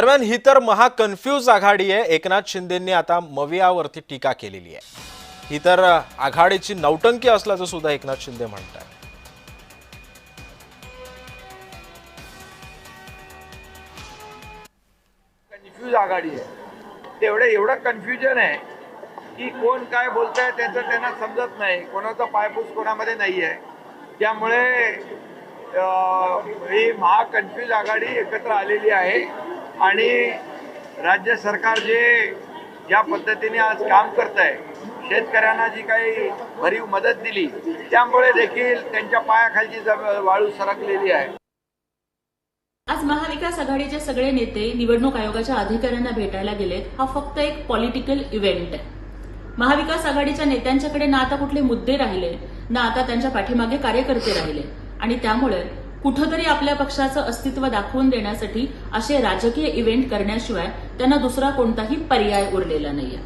दरम्यान ही तर महा कन्फ्यूज आघाडी आहे। एकनाथ शिंदेंनी आता मवियावरती टीका केलेली आहे। ही तर आघाडीची नौटंकी असल्याचं सुद्धा एकनाथ शिंदे म्हणतात। कन्फ्यूज आघाडी आहे। एवढं कन्फ्युजन आहे की कोण काय बोलतंय त्याचं त्यांना समजत नाही, कोणाचा पायपूस कोणामध्ये नाही आहे। त्यामुळे ही महा कन्फ्यूज आघाडी एकत्र आलेली आहे आणि राज्य सरकार ज्या पद्धतीने आज काम करत आहे, शेतकऱ्यांना जी काही भरीव मदत दिली त्यामुळे देखील त्यांच्या पायाखालची वाळू सरकलेली आहे। आज महाविकास आघाडीचे सगळे नेते निवडणूक आयोगाच्या अधिकाऱ्यांना भेटायला गेलेत। हा फक्त एक पॉलिटिकल इव्हेंट आहे। महाविकास आघाडीच्या नेत्यांच्याकडे ना आता कुठले मुद्दे राहिले, ना आता त्यांच्या पाठीमागे कार्यकर्ते राहिले आणि त्यामुळे कुठेतरी आपल्या पक्षाचं अस्तित्व दाखवून देण्यासाठी असे राजकीय इव्हेंट करण्याशिवाय त्यांना दुसरा कोणताही पर्याय उरलेला नाहीये।